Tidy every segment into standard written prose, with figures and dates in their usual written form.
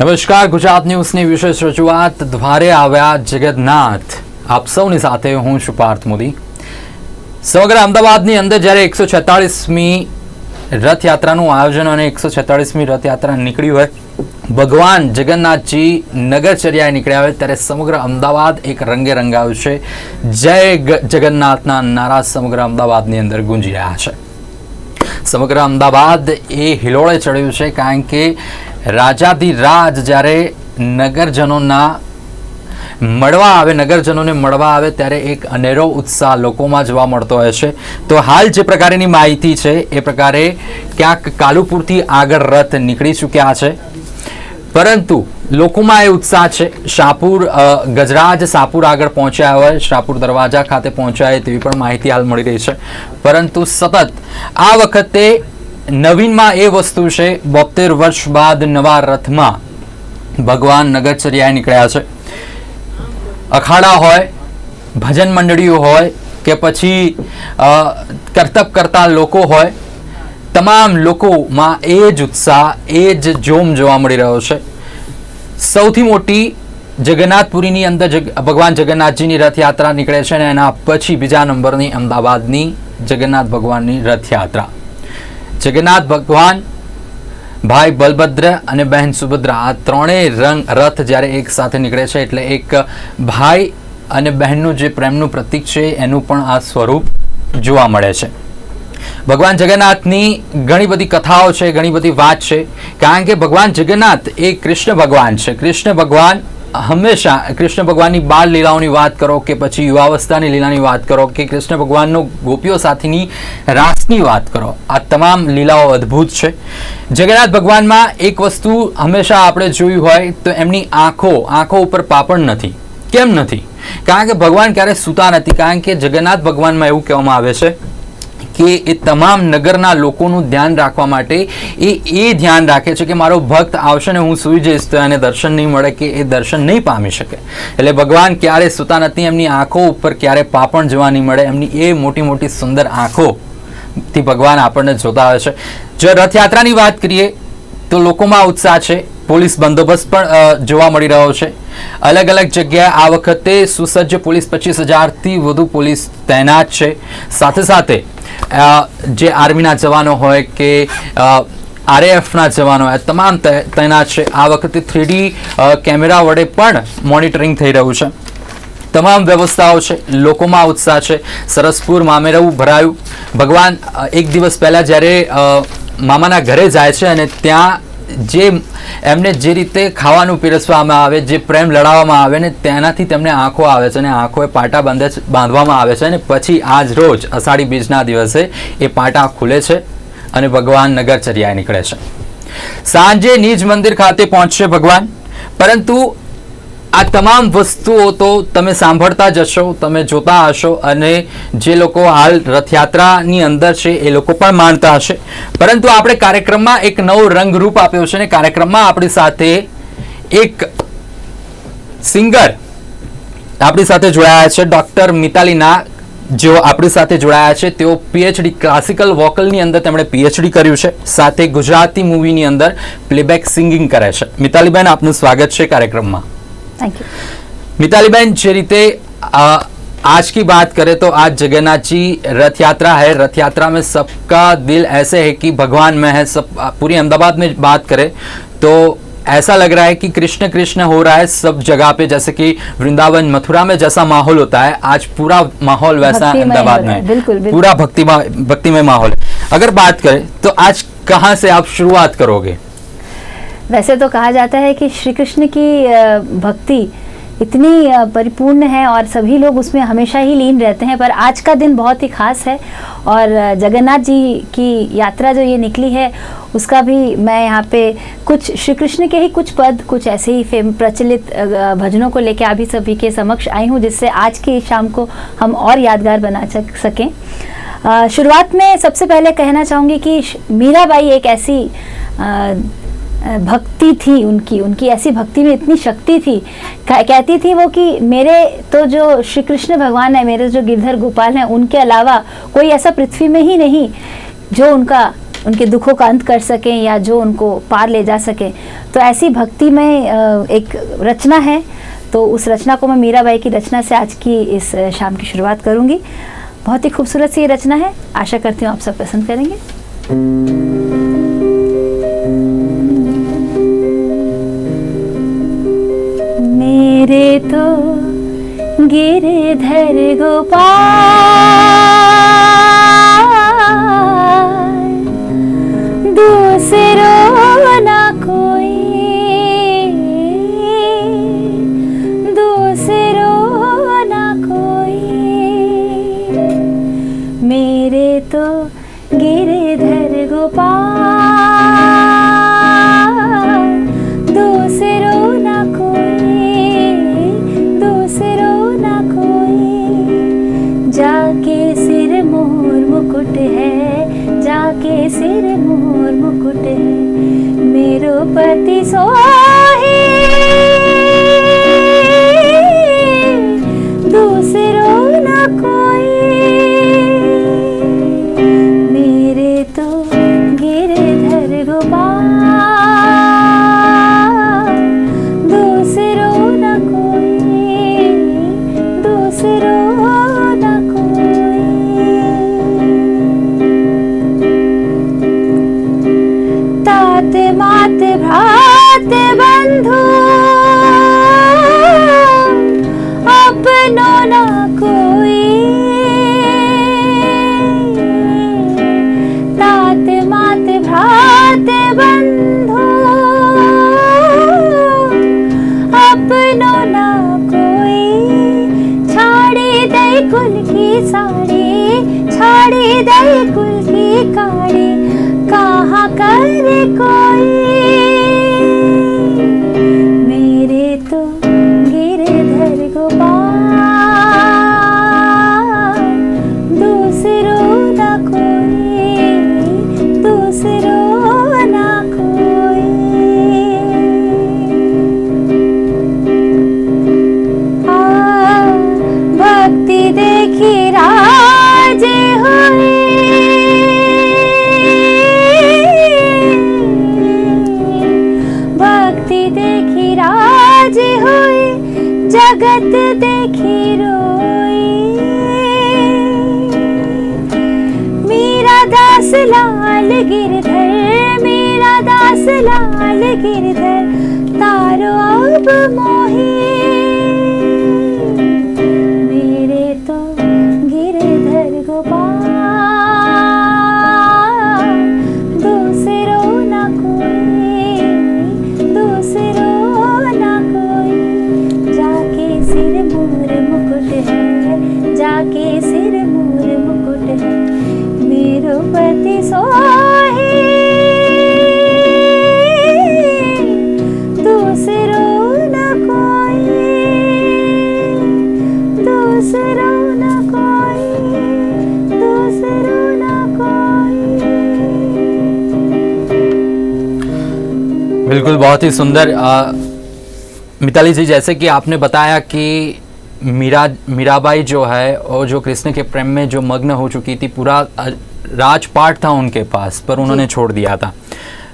નમસ્કાર, ગુજરાત ન્યૂઝની વિશેષ રજૂઆત દ્વારે આવ્યા જગન્નાથ. આપ સૌની સાથે હું છું પાર્થ મોદી. સમગ્ર અમદાવાદની અંદર જ્યારે 146મી રથયાત્રાનું આયોજન અને 146મી રથયાત્રા નીકળી હોય, ભગવાન જગન્નાથજી નગરચર્યાએ નીકળ્યા હોય, ત્યારે સમગ્ર અમદાવાદ એક રંગે રંગાયું છે. જય જગન્નાથના નારા સમગ્ર અમદાવાદની અંદર ગુંજી રહ્યા છે. સમગ્ર અમદાવાદ એ હિલોળે ચડ્યું છે, કારણ કે રાજાધિરાજ જ્યારે નગરજનોને મળવા આવે ત્યારે એક અનેરો ઉત્સાહ લોકોમાં જોવા મળતો હોય છે. તો હાલ જે પ્રકારની માહિતી છે એ પ્રકારે ક્યાંક કાલુપુરથી આગળ રથ નીકળી ચૂક્યા છે, પરંતુ લોકોમાં એ ઉત્સાહ છે. ગજરાજ શાહપુર આગળ પહોંચ્યા હોય, શાહપુર દરવાજા ખાતે પહોંચ્યા તેવી પણ માહિતી હાલ મળી રહી છે. પરંતુ સતત આ વખતે નવીનમાં એ વસ્તુ છે, 72 વર્ષ બાદ નવા રથમાં ભગવાન નગરચર્યાએ નીકળ્યા છે. અખાડા હોય, ભજન મંડળીઓ હોય કે પછી કરતબ કરતા લોકો હોય, તમામ લોકોમાં એ જ ઉત્સાહ, એ જ જોમ જોવા મળી રહ્યો છે. સૌથી મોટી જગન્નાથપુરીની અંદર ભગવાન જગન્નાથજીની રથયાત્રા નીકળે છે અને એના પછી બીજા નંબરની અમદાવાદની જગન્નાથ ભગવાનની રથયાત્રા. જગન્નાથ ભગવાન, ભાઈ બલભદ્ર અને બહેન સુભદ્રા, આ ત્રણેય રથ જ્યારે એક સાથે નીકળે છે એટલે એક ભાઈ અને બહેનનું જે પ્રેમનું પ્રતીક છે એનું પણ આ સ્વરૂપ જોવા મળે છે. ભગવાન જગન્નાથની ઘણી બધી કથાઓ છે, ઘણી બધી વાત છે, કારણ કે ભગવાન જગન્નાથ એ કૃષ્ણ ભગવાન છે. કૃષ્ણ ભગવાન હંમેશા કૃષ્ણ ભગવાનની બાળ લીલાઓની વાત કરો કે પછી યુવાવસ્થાની લીલાની વાત કરો કે કૃષ્ણ ભગવાનનો ગોપીઓ સાથેની રાસની વાત કરો, આ તમામ લીલાઓ અદ્ભુત છે. જગન્નાથ ભગવાનમાં એક વસ્તુ હંમેશા આપણે જોયું હોય તો એમની આંખો ઉપર પાપણ નથી. કેમ નથી? કારણ કે ભગવાન ક્યારે સૂતા નથી. કારણ કે જગન્નાથ ભગવાનમાં એવું કહેવામાં આવે છે કે એ તમામ નગરના લોકોનું ધ્યાન રાખવા માટે એ ધ્યાન રાખે છે કે મારો ભક્ત આવશે ને હું સૂઈ જઈશ તો એને દર્શન નહીં મળે કે એ દર્શન નહીં પામી શકે. એટલે ભગવાન ક્યારે સૂતા નથી. એમની આંખો ઉપર ક્યારે પાપણ જોવા નહીં મળે. એમની એ મોટી મોટી સુંદર આંખોથી ભગવાન આપણને જોતા હોય છે. જો રથયાત્રાની વાત કરીએ તો લોકોમાં ઉત્સાહ છે. પોલીસ બંદોબસ્ત પણ જોવા મળી રહ્યો છે. અલગ અલગ જગ્યાએ આ વખતે સુસજ્જ પોલીસ, 25,000થી વધુ પોલીસ તૈનાત છે. સાથે સાથે જે આર્મીના જવાનો હોય કે RAFના જવાનો હોય, તમામ તૈનાત છે. આ વખતે 3D કેમેરા વડે પણ મોનિટરિંગ થઈ રહ્યું છે. તમામ વ્યવસ્થાઓ છે. લોકોમાં ઉત્સાહ છે. સરસપુર મામેરવું ભરાયું. ભગવાન એક દિવસ પહેલાં જ્યારે મામાના ઘરે જાય છે અને ત્યાં એમને જે રીતે ખાવાનું પીરસવામાં આવે, જે પ્રેમ લડાવવામાં આવે ને તેનાથી તેમને આંખો આવે છે અને આંખોએ પાટા બાંધવામાં આવે છે અને પછી આજ રોજ અષાઢી બીજના દિવસે એ પાટા ખુલે છે અને ભગવાન નગરચર્યાએ નીકળે છે. સાંજે નિજ મંદિર ખાતે પહોંચશે ભગવાન. પરંતુ આ તમામ વસ્તુઓ તો તમે સાંભળતા જશો, તમે જોતા હશો અને જે લોકો હાલ રથયાત્રાની અંદર છે એ લોકો પણ માનતા હશે. પરંતુ આપણે કાર્યક્રમમાં એક નવો રંગરૂપ આપ્યો છે અને કાર્યક્રમમાં આપણી સાથે એક સિંગર આપણી સાથે જોડાયા છે, ડૉક્ટર મિતાલી નાગ, જેઓ આપણી સાથે જોડાયા છે. તેઓ PhD ક્લાસિકલ વોકલની અંદર તેમણે PhD કર્યું છે. સાથે ગુજરાતી મૂવીની અંદર પ્લેબેક સિંગિંગ કરે છે. મિતાલીબેન, આપનું સ્વાગત છે કાર્યક્રમમાં. Thank you. मिताली बहन, જે રીતે आज की बात करें तो आज जगन्नाथ जी रथ यात्रा है. रथ यात्रा में सबका दिल ऐसे है कि भगवान में है. सब पूरी अहमदाबाद में बात करें तो ऐसा लग रहा है कि कृष्ण कृष्ण हो रहा है सब जगह पे. जैसे कि वृंदावन मथुरा में जैसा माहौल होता है, आज पूरा माहौल वैसा अहमदाबाद में बिल्कुल, बिल्कुल. पूरा भक्तिमय माहौल है. अगर बात करें तो आज कहाँ से आप शुरुआत करोगे? वैसे तो कहा जाता है कि श्री कृष्ण की भक्ति इतनी परिपूर्ण है और सभी लोग उसमें हमेशा ही लीन रहते हैं, पर आज का दिन बहुत ही खास है और जगन्नाथ जी की यात्रा जो ये निकली है उसका भी मैं यहाँ पे कुछ श्री कृष्ण के ही कुछ पद, कुछ ऐसे ही प्रचलित भजनों को लेकर अभी सभी के समक्ष आई हूँ, जिससे आज की शाम को हम और यादगार बना सकें. शुरुआत में सबसे पहले कहना चाहूँगी कि मीराबाई एक ऐसी भक्ति थी, उनकी ऐसी भक्ति में इतनी शक्ति थी. कहती थी वो कि मेरे तो जो श्री कृष्ण भगवान है, मेरे जो गिरधर गोपाल हैं, उनके अलावा कोई ऐसा पृथ्वी में ही नहीं जो उनका उनके दुखों का अंत कर सकें या जो उनको पार ले जा सके। तो ऐसी भक्ति में एक रचना है, तो उस रचना को मैं मीराबाई की रचना से आज की इस शाम की शुरुआत करूंगी। बहुत ही खूबसूरत सी ये रचना है, आशा करती हूँ आप सब पसंद करेंगे। मेरे तो गिरधर गोपाल दूसरो ना कोई, दूसरो ना कोई। मेरे तो गिरधर गोपाल दूसरो ना कोई, दूसरो ना कोई। जाके सिर मोर मुकुट है, जाके सिर मोर मुकुट है, मेरो पति सोहे दूसरो ना कोई। मेरे तो गिरधर गोपाल दूसरो ना कोई, दूसरो ना कोई। तात मात भ्रात बंधु अपनो ना कोई, तात मात भ्रात बंधु अपनो ना कोई। छाड़ी दे कुल की साड़ी, छाड़ी दे कुल की काड़ी, कहाँ करे कोई। मेरे तो गिरधर गोपाल दूसरो ना कोई, दूसरो ना कोई। भक्ति देखी राजे हुए, भक्ति देखी राजे हुए, जगत देखी रोई। मेरा दास लाल गिरधर, मेरा दास लाल गिरधर, तारो अब मोही। मेरे तो गिरधर गोपाल दूसरो ना कोई, दूसरो ना कोई। जाके सिर मोर मुकुट है, जाके सिर मोर मुकुट है, मेरो पति सोहे दूसरो ना कोई, दूसरो ना कोई, दूसरो ना कोई। बिल्कुल, बहुत ही सुंदर। मिताली जी, जैसे कि आपने बताया कि मीराबाई जो है और जो कृष्ण के प्रेम में जो मग्न हो चुकी थी, पूरा राजपाट था उनके पास, पर उन्होंने छोड़ दिया था।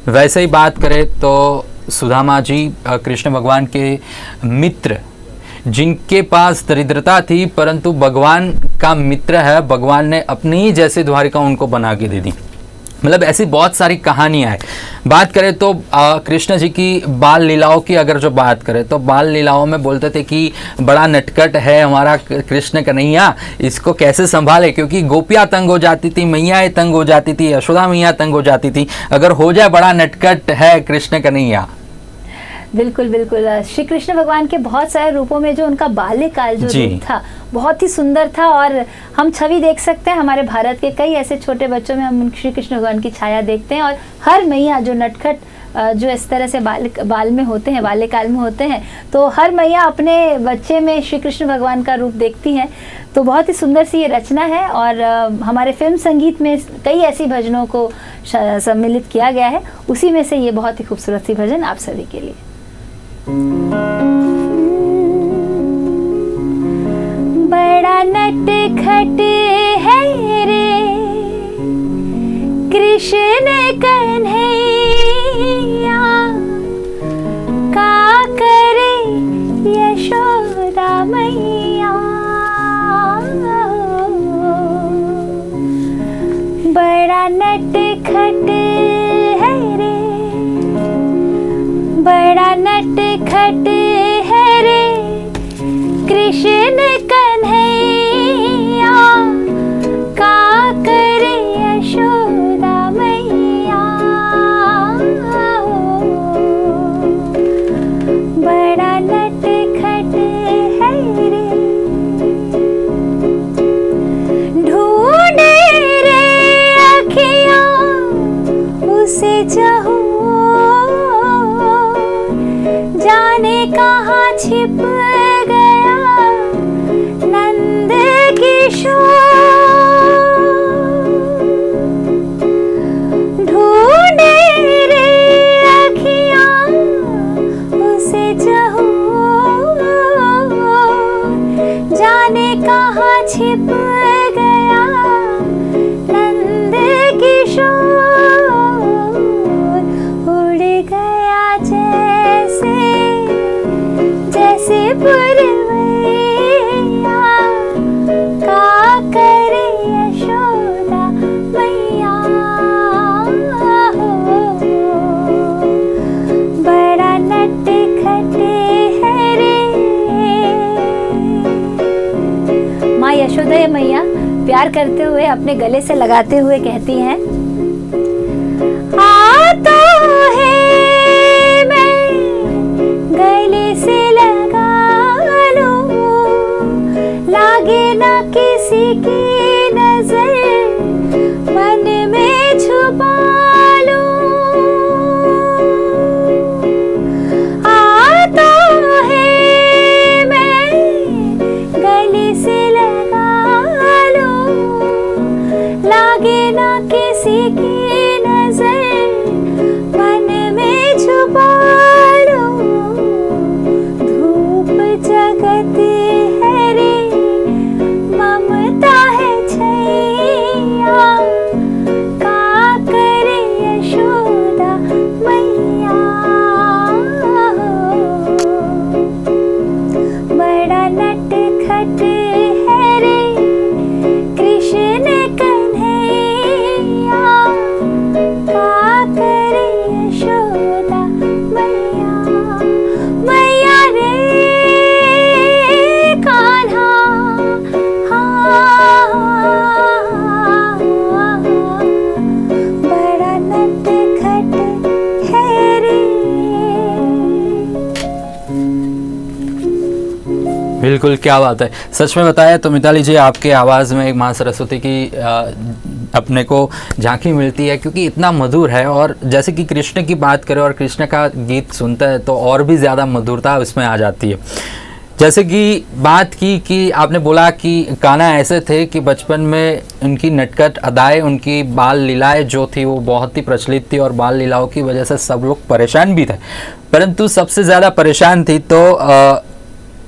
वैसे ही बात करें तो सुदामा जी कृष्ण भगवान के मित्र, जिनके पास दरिद्रता थी, परंतु भगवान का मित्र है, भगवान ने अपनी ही जैसे द्वारिका उनको बना के दे दी। मतलब ऐसी बहुत सारी कहानियाँ हैं। बात करें तो कृष्ण जी की बाल लीलाओं की अगर जो बात करें तो बाल लीलाओं में बोलते थे कि बड़ा नटखट है हमारा कृष्ण कन्हैया, इसको कैसे संभाले, क्योंकि गोपियाँ तंग हो जाती थी, मैयाँ तंग हो जाती थी, यशोदा मैया तंग हो जाती थी अगर हो जाए बड़ा नटखट है कृष्ण कन्हैया। बिल्कुल बिल्कुल। श्री कृष्ण भगवान के बहुत सारे रूपों में जो उनका बाल्यकाल जो रूप था बहुत ही सुंदर था, और हम छवि देख सकते हैं हमारे भारत के कई ऐसे छोटे बच्चों में हम श्री कृष्ण भगवान की छाया देखते हैं। और हर मैया जो नटखट जो इस तरह से बाल में होते हैं, बाल्यकाल में होते हैं, तो हर मैया अपने बच्चे में श्री कृष्ण भगवान का रूप देखती हैं। तो बहुत ही सुंदर सी ये रचना है, और हमारे फिल्म संगीत में कई ऐसी भजनों को सम्मिलित किया गया है, उसी में से ये बहुत ही खूबसूरत सी भजन आप सभी के लिए। बड़ा नटखट है रे कृष्ण कन्हैया का करे यशोदा मैया। बड़ा नटखट है रे, बड़ा नटखट है रे कृष्ण कन्हैया का करे यशोदा मैया। बड़ा नटखट है रे, ढूंढे रे अखियाँ उसे चाहो, जाने कहाँ छिप गया नंद किशोर। ढूंढे रे अखियाँ उसे चाहो, जाने कहाँ छिप गया नंद किशोर। उड़ गया जैसे जैसे पुरवैया का करे यशोदा मैया। बड़ा नटखट है रे। माँ यशोदा मैया प्यार करते हुए अपने गले से लगाते हुए कहती हैं, आता है मैं गले से लगा लूं, लागे ना किसी की नजर मन में छुपा लूं। आता है मैं गले से लगा लूं, लागे ना किसी की नजर मन में छुपा लूं। धूप जगती है रे, ममता है छैया का करे यशोदा मैया। बड़ा नटखट है रे कृष्ण कन्हैया का करे यशोदा मैया। मैया रे कान्हा, हाँ, बड़ा नटखट है रे। बिल्कुल, क्या बात है। सच में बताया तो मिताली जी, आपके आवाज़ में एक माँ सरस्वती की अपने को झांकी मिलती है, क्योंकि इतना मधुर है। और जैसे कि कृष्ण की बात करें और कृष्ण का गीत सुनते हैं तो और भी ज़्यादा मधुरता उसमें आ जाती है। जैसे कि बात की कि आपने बोला कि कान्हा ऐसे थे कि बचपन में उनकी नटखट अदाएँ, उनकी बाल लीलाएँ जो थी वो बहुत ही प्रचलित थी, और बाल लीलाओं की वजह से सब लोग परेशान भी थे। परंतु सबसे ज़्यादा परेशान थी तो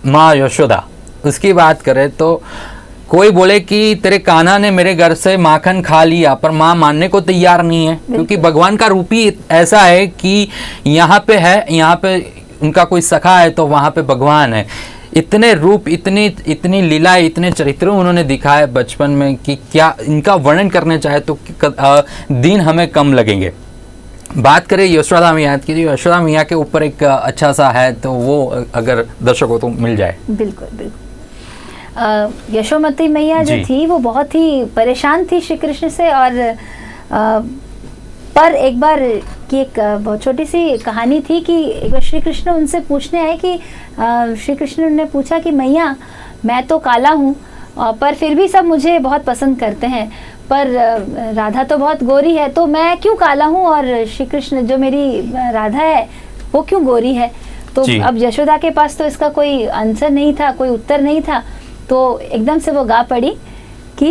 माँ यशोदा। उसकी बात करें तो कोई बोले कि तेरे कान्हा ने मेरे घर से माखन खा लिया, पर माँ मानने को तैयार नहीं है, क्योंकि भगवान का रूप ही ऐसा है कि यहाँ पे है, यहाँ पे उनका कोई सखा है तो वहाँ पे भगवान है। इतने रूप, इतनी लीलाएं, इतने चरित्रों उन्होंने दिखाए बचपन में कि क्या इनका वर्णन करने चाहे तो दिन हमें कम लगेंगे। बात करें यशोदा मैया की, यशोदा मैया के ऊपर एक अच्छा सा है तो वो अगर दर्शकों को मिल जाए। बिल्कुल बिल्कुल। यशोमती मैया जो थी वो बहुत ही परेशान थी श्री कृष्ण से। और पर एक बार की एक बहुत छोटी सी कहानी थी कि एक बार श्री कृष्ण उनसे पूछने आए कि श्री कृष्ण ने पूछा कि मैया मैं तो काला हूँ पर फिर भी सब मुझे बहुत पसंद करते हैं, पर राधा तो बहुत गोरी है, तो मैं क्यों काला हूँ और श्री कृष्ण जो मेरी राधा है वो क्यों गोरी है। तो अब यशोदा के पास तो इसका कोई आंसर नहीं था, कोई उत्तर नहीं था, तो एकदम से वो गा पड़ी कि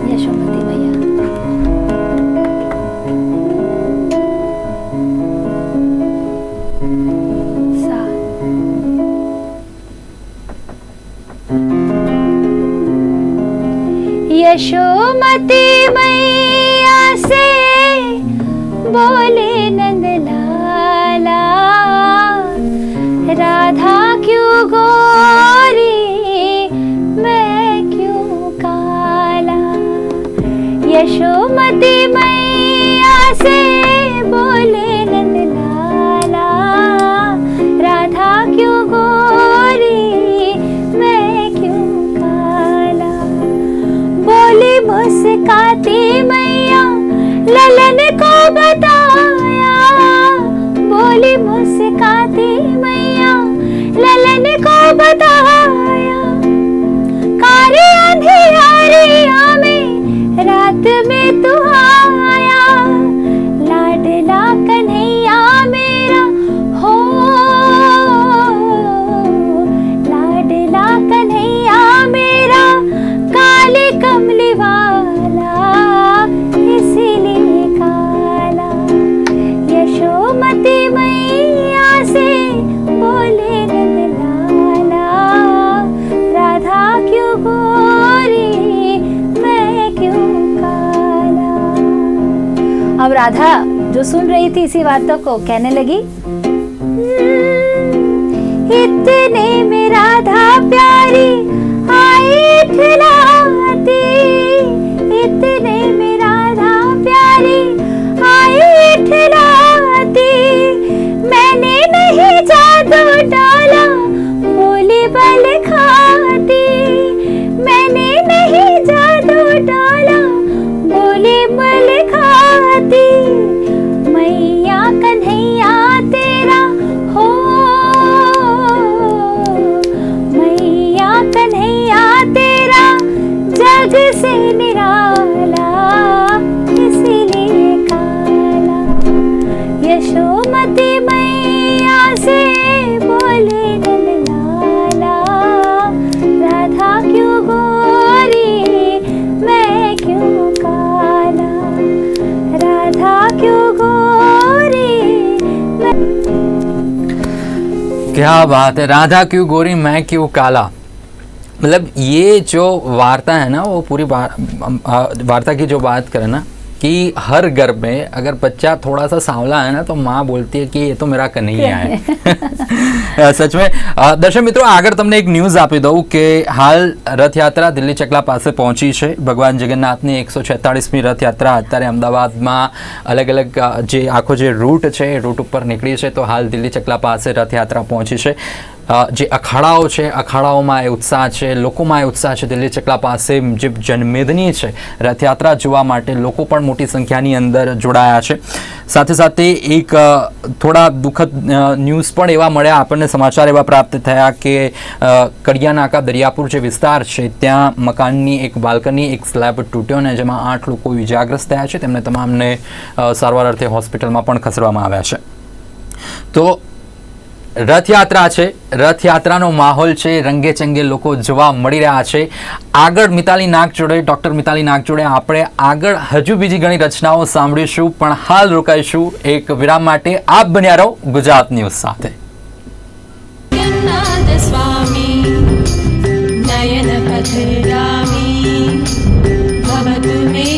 यशोमती मैया। यशोमती मैया से बोले नंदलाला, राधा क्यों गोरी मैं क्यों काला। यशोमती मैया से बोले नंदलाला, राधा क्यों गोरी मैं क्यों काला। बोली मुस्काती मैया ललन को बताया, बोली मुस्काती मैया ललन को बताया। कारे अंधियारिया में रात में तू आया, लाडला कन्हैया मेरा हो, लाडला कन्हैया मेरा काले कमली वाला इसीलिए काला। यशोमती मैया से बोले नंदलाला, राधा क्यों गोरी मैं क्यों काला। अब राधा जो सुन रही थी इसी बातों को कहने लगी, इतने में राधा प्यारी आई खिलाती, इतने में राधा प्यारी आई खिलाती। मैंने नहीं जादू डाला बोली बल खाती, मैंने नहीं जादू डाला बोली बल खाती। मैया कन्हैया तेरा हो, मैया कन्हैया तेरा जग से निराला इसीलिए काला। यशोमती मैया से बोले नंदलाला, राधा क्यों गोरी मैं क्यों काला, राधा क्यों गोरी मैं। क्या बात है, राधा क्यों गोरी मैं क्यों काला। मतलब ये जो वार्ता है ना, वो पूरी वार्ता की जो बात करें ना, कि हर घर में अगर बच्चा थोड़ा सा सांवला है ना तो माँ बोलती है कि ये तो मेरा कन्हैया है। सच में। દર્શક મિત્રો, આગળ તમને એક ન્યૂઝ આપી દઉં કે હાલ રથયાત્રા દિલ્હી ચકલા પાસે પહોંચી છે। ભગવાન જગન્નાથની 146મી રથયાત્રા અત્યારે અમદાવાદમાં અલગ અલગ જે આખો જે રૂટ છે એ રૂટ ઉપર નીકળી છે। તો હાલ દિલ્હી ચકલા પાસે રથયાત્રા પહોંચી છે। જે અખાડાઓ છે, અખાડાઓમાં એ ઉત્સાહ છે, લોકોમાં એ ઉત્સાહ છે। દિલ્હી ચકલા પાસે જે જનમેદની છે રથયાત્રા જોવા માટે લોકો પણ મોટી સંખ્યાની અંદર જોડાયા છે। સાથે સાથે એક થોડા દુઃખદ ન્યૂઝ પણ એવા મળ્યા આપણને, સમાચાર એવા પ્રાપ્ત થયા કે કડિયાનાકા દરિયાપુર જે વિસ્તાર છે ત્યાં મકાનની એક બાલ્કની, એક સ્લેબ તૂટ્યો ને જેમાં 8 લોકો ઇજાગ્રસ્ત થયા છે। તેમને તમામને સારવાર અર્થે હોસ્પિટલમાં પણ ખસેડવામાં આવ્યા છે। તો રથયાત્રા છે, રથયાત્રાનો માહોલ છે, રંગે ચંગે લોકો જોવા મળી રહ્યા છે। આગળ મિતાલી નાગ જોડે, ડૉક્ટર મિતાલી નાગ જોડે આપણે આગળ હજુ બીજી ઘણી રચનાઓ સાંભળીશું, પણ હાલ રોકાઈશું એક વિરામ માટે। આપ બન્યા રહો ગુજરાત ન્યૂઝ સાથે। स्वामी नयन पथगामी भवतु मे